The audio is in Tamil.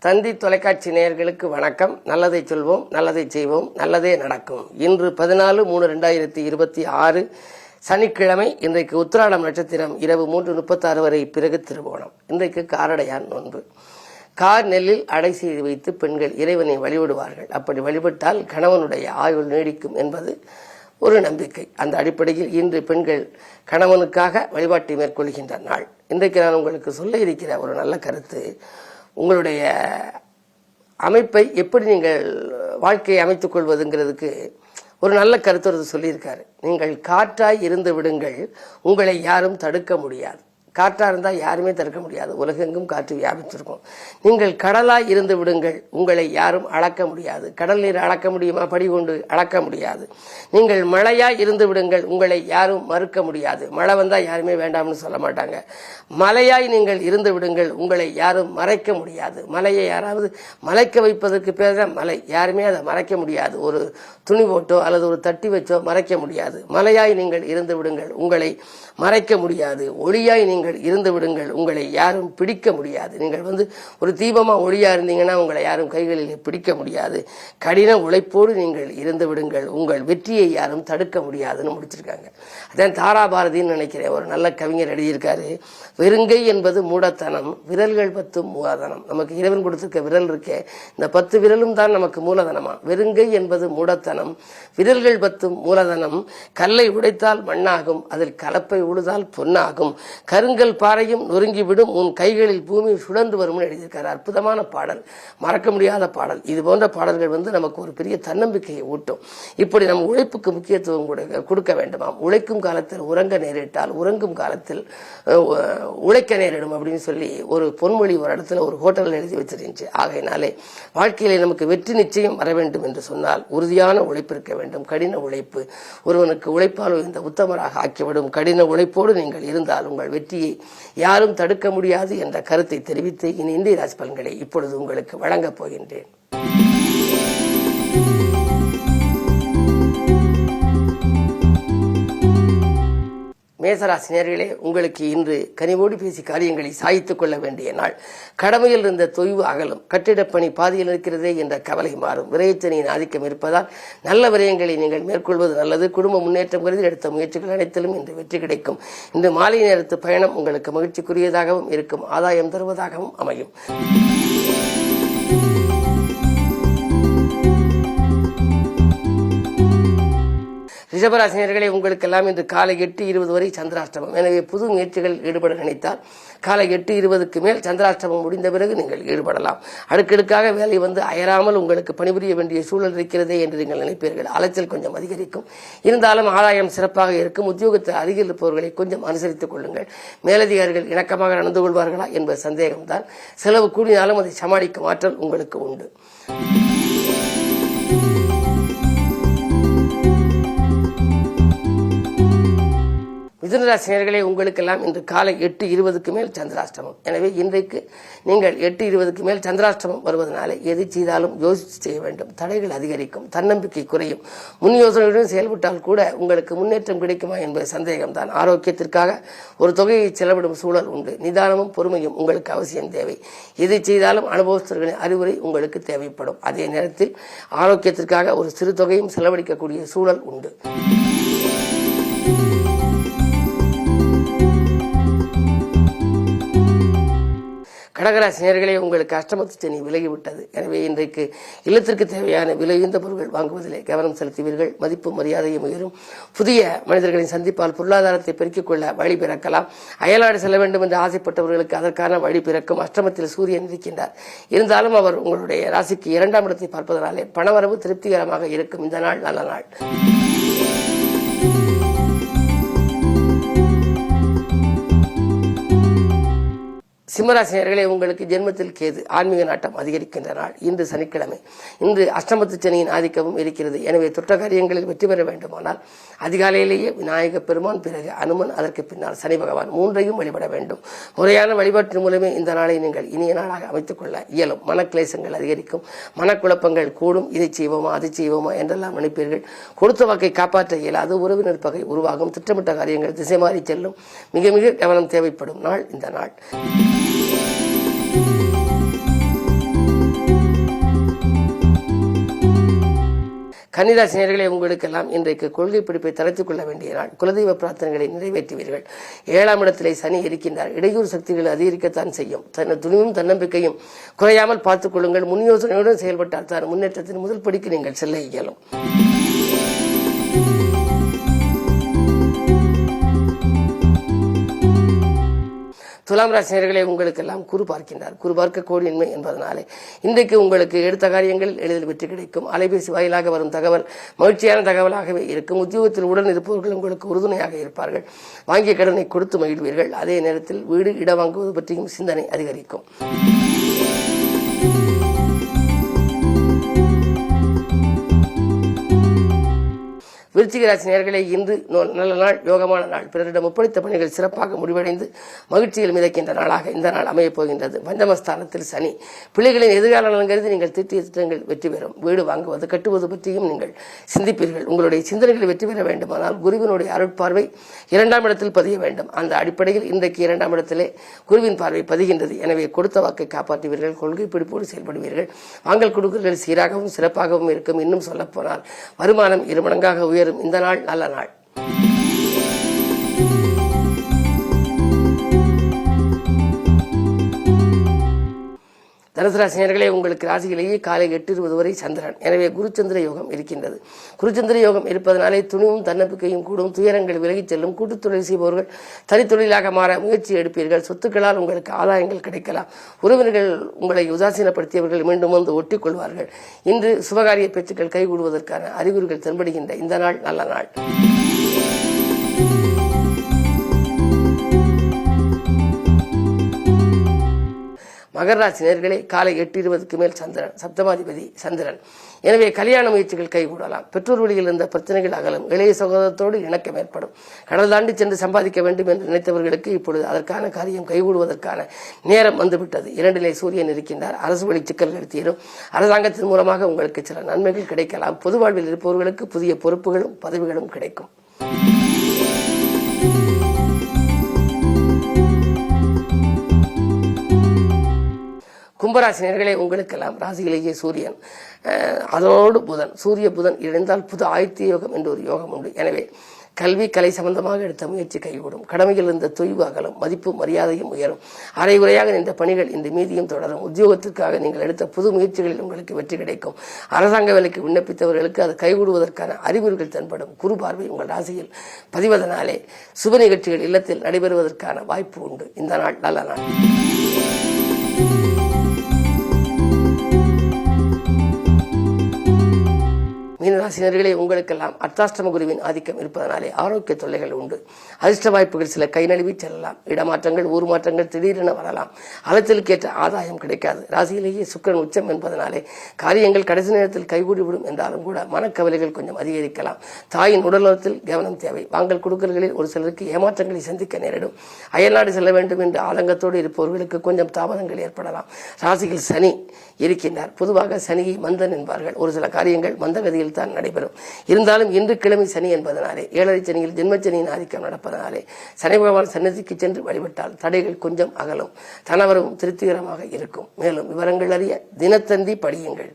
தந்தி தொலைக்காட்சி நேயர்களுக்கு வணக்கம். நல்லதை சொல்வோம், நல்லதை செய்வோம், நல்லதே நடக்கும். இன்று 14/3/2026 சனிக்கிழமை. இன்றைக்கு உத்திராடம் நட்சத்திரம் இரவு 3:36 வரை, பிறகு திருவோணம். இன்றைக்கு காரடையான் நோன்பு. கார் நெல்லில் அடை செய்து வைத்து பெண்கள் இறைவனை வழிபடுவார்கள். அப்படி வழிபட்டால் கணவனுடைய ஆயுள் நீடிக்கும் என்பது ஒரு நம்பிக்கை. அந்த அடிப்படையில் இன்று பெண்கள் கணவனுக்காக வழிபாட்டை மேற்கொள்கின்ற நாள். இன்றைக்கு நான் உங்களுக்கு சொல்ல இருக்கிற ஒரு நல்ல கருத்து, உங்களுடைய அமைப்பை எப்படி நீங்கள் வாழ்க்கையை அமைத்துக் கொள்வதுங்கிறதுக்கு ஒரு நல்ல கருத்து சொல்லியிருக்காரு. நீங்கள் காற்றாய் இருந்து விடுங்கள், உங்களை யாரும் தடுக்க முடியாது. காற்றா இருந்தால் யாருமே தடுக்க முடியாது. உலகெங்கும் காற்று வியாபித்திருக்கும். நீங்கள் கடலாய் இருந்து விடுங்கள், உங்களை யாரும் அளக்க முடியாது. கடல் நீர் அளக்க முடியுமா? படி கொண்டு அளக்க முடியாது. நீங்கள் மழையாய் இருந்து விடுங்கள், உங்களை யாரும் மறுக்க முடியாது. மழை வந்தால் யாருமே வேண்டாம்னு சொல்ல மாட்டாங்க. மலையாய் நீங்கள் இருந்து விடுங்கள், உங்களை யாரும் மறைக்க முடியாது. மலையை யாராவது மறைக்க வைப்பதற்கு பேர் தான் மலை. யாருமே அதை மறைக்க முடியாது. ஒரு துணி போட்டோ அல்லது ஒரு தட்டி வச்சோ மறைக்க முடியாது. மலையாய் நீங்கள் இருந்து விடுங்கள், உங்களை மறைக்க முடியாது. ஒளியாய் நீங்கள் இருந்து விடுங்கள், உங்களை யாரும் பிடிக்க முடியாது. நீங்கள் ஒரு தீபமா ஒளியா இருந்தீங்கன்னா உங்களை யாரும் கைகளில் பிடிக்க முடியாது. கடின உழைப்போடு நீங்கள் இருந்து விடுங்கள், உங்கள் வெற்றியை யாரும் தடுக்க முடியாதுன்னு முடிச்சிருக்காங்க. அதான் தாராபாரதின்னு நினைக்கிறேன், ஒரு நல்ல கவிஞர் எழுதியிருக்காரு. வெறுங்கை என்பது மூடத்தனம், விரல்கள் 10 மூலதனம். நமக்கு இறைவன் கொடுத்திருக்க விரல் இருக்கே, இந்த 10 விரலும் தான் நமக்கு மூலதனமா. வெறுங்கை என்பது மூடத்தனம், விரல்கள் 10 மூலதனம். கல்லை உடைத்தால் மண்ணாகும், அதில் கலப்பை உழுதால் பொன்னாகும். கருங்கல் பாறையும் நொறுங்கிவிடும், உன் கைகளில் பூமி சுழன்று வரும் எழுதியிருக்காரு. அற்புதமான பாடல், மறக்க முடியாத பாடல். இது போன்ற பாடல்கள் நமக்கு ஒரு பெரிய தன்னம்பிக்கையை ஊட்டும். இப்படி நம் உழைப்புக்கு முக்கியத்துவம் கொடுக்க வேண்டுமாம். உழைக்கும் காலத்தில் உறங்க நேரிட்டால் உறங்கும் காலத்தில் உழைக்க நேரிடும் அப்படின்னு சொல்லி ஒரு பொன்மொழி ஒரு இடத்துல ஒரு ஹோட்டலில் எழுதி வச்சிருந்துச்சு. ஆகையினாலே வாழ்க்கையிலே நமக்கு வெற்றி நிச்சயம் வர வேண்டும் என்று சொன்னால் உறுதியான உழைப்பு இருக்க வேண்டும். கடின உழைப்பு ஒருவனுக்கு உழைப்பால் இந்த உத்தமராக ஆக்கிவிடும். கடின உழைப்போடு நீங்கள் இருந்தால் உங்கள் வெற்றியை யாரும் தடுக்க முடியாது என்ற கருத்தை தெரிவித்து இனி இந்திய ராசி பலன்களை இப்பொழுது உங்களுக்கு வழங்கப் போகின்றேன். மேசராசினியர்களே, உங்களுக்கு இன்று கனிவோடு பேசி காரியங்களை சாய்த்துக் கொள்ள வேண்டிய நாள். கடமையில் இருந்த தொய்வு அகலும், கட்டிடப்பணி பாதியில் இருக்கிறதே என்ற கவலை மாறும். விரயச்சனியின் ஆதிக்கம் இருப்பதால் நல்ல விரயங்களை நீங்கள் மேற்கொள்வது நல்லது. குடும்ப முன்னேற்றம் கருதி எடுத்த முயற்சிகள் அனைத்திலும் இன்று வெற்றி கிடைக்கும். இன்று மாலை நேரத்து பயணம் உங்களுக்கு மகிழ்ச்சிக்குரியதாகவும் இருக்கும், ஆதாயம் தருவதாகவும் அமையும். ரிஷபராசினியர்களே, உங்களுக்கெல்லாம் இன்று காலை 8:20 வரை சந்திராஷ்டமம். எனவே புது முயற்சிகள் ஈடுபட நினைத்தால் காலை 8:20க்கு மேல் சந்திராஷ்டமம் முடிந்த பிறகு நீங்கள் ஈடுபடலாம். அடுக்கடுக்காக வேலை அயராமல் உங்களுக்கு பணிபுரிய வேண்டிய சூழல் இருக்கிறதே என்று நீங்கள் நினைப்பீர்கள். அலைச்சல் கொஞ்சம் அதிகரிக்கும். இருந்தாலும் ஆதாயம் சிறப்பாக இருக்கும். உத்தியோகத்தில் அருகில் இருப்பவர்களை கொஞ்சம் அனுசரித்துக் கொள்ளுங்கள். மேலதிகாரிகள் இணக்கமாக நடந்து கொள்வார்களா என்பது சந்தேகம்தான். செலவு கூடினாலும் அதை சமாளிக்கும் ஆற்றல் உங்களுக்கு உண்டு. மிதுனராசினியர்களே, உங்களுக்கெல்லாம் இன்று காலை 8:20க்கு மேல் சந்திராஷ்டமம். எனவே இன்றைக்கு நீங்கள் 8:20க்கு மேல் சந்திராஷ்டமம் வருவதனாலே எது செய்தாலும் யோசித்து செய்ய வேண்டும். தடைகள் அதிகரிக்கும், தன்னம்பிக்கை குறையும். முன் யோசனையுடன் செயல்பட்டால் கூட உங்களுக்கு முன்னேற்றம் கிடைக்குமா என்பது சந்தேகம்தான். ஆரோக்கியத்திற்காக ஒரு தொகையை செலவிடும் சூழல் உண்டு. நிதானமும் பொறுமையும் உங்களுக்கு அவசியம் தேவை. எது செய்தாலும் அனுபவஸ்தர்களின் அறிவுரை உங்களுக்கு தேவைப்படும். அதே நேரத்தில் ஆரோக்கியத்திற்காக ஒரு சிறு தொகையும் செலவழிக்கக்கூடிய சூழல் உண்டு. கடகராசினியர்களே, உங்களுக்கு அஷ்டமத்து சனி விலகிவிட்டது. எனவே இன்றைக்கு இல்லத்திற்கு தேவையான விலையுந்த பொருட்கள் வாங்குவதிலே கவனம் செலுத்துவீர்கள். மதிப்பு மரியாதையும் உயரும். புதிய மனிதர்களின் சந்திப்பால் பொருளாதாரத்தை பெருக்கிக் கொள்ள வழி பிறக்கலாம். அயல்நாடு செல்ல வேண்டும் என்று ஆசைப்பட்டவர்களுக்கு அதற்கான வழி பிறக்கும். அஷ்டமத்தில் சூரியன் இருக்கின்றார். இருந்தாலும் அவர் உங்களுடைய ராசிக்கு 2ஆம் இடத்தை பார்ப்பதனாலே பணவரவு திருப்திகரமாக இருக்கும். இந்த நாள் நல்ல நாள். சிம்மராசினியர்களே, உங்களுக்கு ஜென்மத்தில் கேது, ஆன்மீக நாட்டம் அதிகரிக்கின்ற நாள். இன்று சனிக்கிழமை. இன்று அஷ்டமத்து சனியின் ஆதிக்கமும் இருக்கிறது. எனவே தொட்ட காரியங்களில் வெற்றி பெற வேண்டுமானால் அதிகாலையிலேயே விநாயக பெருமான், பிறகு அனுமன், அதற்கு பின்னால் சனி பகவான், 3ஐயும் வழிபட வேண்டும். முறையான வழிபாட்டின் மூலமே இந்த நாளை நீங்கள் இனிய நாளாக அமைத்துக் கொள்ள இயலும். மனக்கிளேசங்கள் அதிகரிக்கும், மனக்குழப்பங்கள் கூடும். இதை செய்வோமா அதை செய்வோமா என்றெல்லாம் நினைப்பீர்கள். கொடுத்த வாக்கை காப்பாற்ற இயலாது. உறவினர் பகை உருவாகும். திட்டமிட்ட காரியங்கள் திசை மாறி செல்லும். மிக மிக கவனம் தேவைப்படும் நாள் இந்த நாள். கன்னிராசி நேயர்களே, உங்களுக்கெல்லாம் இன்றைக்கு கொள்கை பிடிப்பை தளர்த்துக் கொள்ள வேண்டிய நாள். குலதெய்வ பிரார்த்தனைகளை நிறைவேற்றுவீர்கள். 7ஆம் இடத்திலே சனி இருக்கின்றார். இடையூறு சக்திகள் அதிகரிக்கத்தான் செய்யும். துணிவும் தன்னம்பிக்கையும் குறையாமல் பார்த்துக் கொள்ளுங்கள். முன் யோசனையுடன் செயல்பட்டால் தான் முன்னேற்றத்தின் முதல் படிக்கு நீங்கள் செல்ல இயலும். துலாம் ராசி நேயர்களே, உங்களுக்கெல்லாம் குரு பார்க்கின்றார். குரு பார்க்க கோடியின்மை என்பதனாலே இன்றைக்கு உங்களுக்கு எடுத்த காரியங்களில் எளிதில் வெற்றி கிடைக்கும். அலைபேசி வாயிலாக வரும் தகவல் மகிழ்ச்சியான தகவலாகவே இருக்கும். உத்தியோகத்தில் உடன் இருப்பவர்கள் உங்களுக்கு உறுதுணையாக இருப்பார்கள். வாங்கிய கடனை கொடுத்து மகிழ்வீர்கள். அதே நேரத்தில் வீடு இடம் வாங்குவது பற்றியும் சிந்தனை அதிகரிக்கும். விருச்சிக ராசி நேயர்களே, இன்று நல்ல நாள், யோகமான நாள். பிறரிடம் ஒப்படைத்த பணிகள் சிறப்பாக முடிவடைந்து மகிழ்ச்சியில் மிதக்கின்ற நாளாக இந்த நாள் அமையப் போகின்றது. பஞ்சமஸ்தானத்தில் சனி. பிள்ளைகளின் எதிர்கால நலன் கருதி நீங்கள் திட்டிய திட்டங்கள் வெற்றி பெறும். வீடு வாங்குவது கட்டுவது பற்றியும் நீங்கள் சிந்திப்பீர்கள். உங்களுடைய சிந்தனைகள் வெற்றி பெற வேண்டுமானால் குருவினுடைய அருட்பார்வை 2ஆம் இடத்தில் பதிய வேண்டும். அந்த அடிப்படையில் இன்றைக்கு 2ஆம் இடத்திலே குருவின் பார்வை பதிகின்றது. எனவே கொடுத்த வாக்கை காப்பாற்றுவீர்கள். கொள்கை பிடிப்போடு செயல்படுவீர்கள். வாங்கல் கொடுக்கல்கள் சீராகவும் சிறப்பாகவும் இருக்கும். இன்னும் சொல்லப்போனால் வருமானம் 2 மடங்காக உயரும். இந்த நாள் நல்ல நாள். தனுசு ராசி நேயர்களே, உங்களுக்கு ராசியிலேயே காலை 8:20 வரை சந்திரன். எனவே குருச்சந்திர யோகம் இருக்கின்றது. குருச்சந்திர யோகம் இருப்பதனாலே துணிவும் தன்னம்பிக்கையும் கூடும். துயரங்கள் விலகிச் செல்லும். கூட்டுத்தொழில் செய்பவர்கள் தனித்தொழிலாக மாற முயற்சி எடுப்பீர்கள். சொத்துக்களால் உங்களுக்கு ஆதாயங்கள் கிடைக்கலாம். உறவினர்கள் உங்களை உதாசீனப்படுத்தியவர்கள் மீண்டும் வந்து ஒட்டிக் கொள்வார்கள். இன்று சுபகாரிய பேச்சுக்கள் கைகூடுவதற்கான அறிகுறிகள் தென்படுகின்ற இந்த நாள் நல்ல நாள். மகர ராசி நேயர்களே, காலை 8:20க்கு மேல் சந்திரன், சப்தமாதிபதி சந்திரன். எனவே கல்யாண முயற்சிகள் கைகூடலாம். பெற்றோர் வழியில் இருந்த பிரச்சனைகள் அகலும். இளைய சகோதரத்தோடு இணக்கம் ஏற்படும். கடல் தாண்டி சென்று சம்பாதிக்க வேண்டும் என்று நினைத்தவர்களுக்கு இப்பொழுது அதற்கான காரியம் கைகூடுவதற்கான நேரம் வந்துவிட்டது. 2லே சூரியன் இருக்கின்றார். அரசு வழி சிக்கல்கள் தீரும். அரசாங்கத்தின் மூலமாக உங்களுக்கு சில நன்மைகள் கிடைக்கலாம். பொது வாழ்வில் இருப்பவர்களுக்கு புதிய பொறுப்புகளும் பதவிகளும் கிடைக்கும். கும்பராசி நேயர்களே, உங்களுக்கெல்லாம் ராசியிலேயே சூரியன், அதோடு புதன், சூரிய புதன் இணைந்தால் புது ஆயுத்திய யோகம் என்று ஒரு யோகம் உண்டு. எனவே கல்வி கலை சம்பந்தமாக எடுத்த முயற்சி கைகூடும். கடமையில் இருந்த தொய்வு அகலும். மதிப்பு மரியாதையும் உயரும். அரைகுறையாக நின்ற பணிகள் இந்த மீதியும் தொடரும். உத்தியோகத்திற்காக நீங்கள் எடுத்த புது முயற்சிகளில் உங்களுக்கு வெற்றி கிடைக்கும். அரசாங்க வேலைக்கு விண்ணப்பித்தவர்களுக்கு அது கைகூடுவதற்கான அறிகுறிகள் தென்படும். குரு பார்வை உங்கள் ராசியில் பதிவதனாலே சுப நிகழ்ச்சிகள் இல்லத்தில் நடைபெறுவதற்கான வாய்ப்பு உண்டு. இந்த நாள் நல்ல நாள். மீனராசினர்களே, உங்களுக்கெல்லாம் அர்த்தாஷ்டம குருவின் ஆதிக்கம் இருப்பதனாலே ஆரோக்கிய தொல்லைகள் உண்டு. அதிர்ஷ்ட வாய்ப்புகள் சில கை நழுவி செல்லலாம். இடமாற்றங்கள், ஊர் மாற்றங்கள் திடீரென வரலாம். அலைச்சலுக்கேற்ற ஆதாயம் கிடைக்காது. ராசியிலேயே சுக்கிரன் உச்சம் என்பதனாலே காரியங்கள் கடைசி நேரத்தில் கைகூடிவிடும் என்றாலும் கூட மனக்கவலைகள் கொஞ்சம் அதிகரிக்கலாம். தாயின் உடல்நலத்தில் கவனம் தேவை. வாங்கல் கொடுக்கல்களில் ஒரு சிலருக்கு ஏமாற்றங்களை சந்திக்க நேரிடும். அயல்நாடு செல்ல வேண்டும் என்று ஆதங்கத்தோடு இருப்பவர்களுக்கு கொஞ்சம் தாமதங்கள் ஏற்படலாம். ராசியில் சனி இருக்கின்றார். பொதுவாக சனியை மந்தன் என்பார்கள். ஒரு சில காரியங்கள் மந்தகதியில் தான் நடைபெறும். இருந்தாலும் இன்று கிழமை சனி என்பதனாலே, 7ரை சனியில் ஜென்மச்சனியின் ஆதிக்கம் நடப்பதனாலே சனி பகவான் சன்னதிக்கு சென்று வழிபட்டால் தடைகள் கொஞ்சம் அகலும். தனவரும் திருப்திகரமாக இருக்கும். மேலும் விவரங்கள் அறிய தினத்தந்தி படியுங்கள்.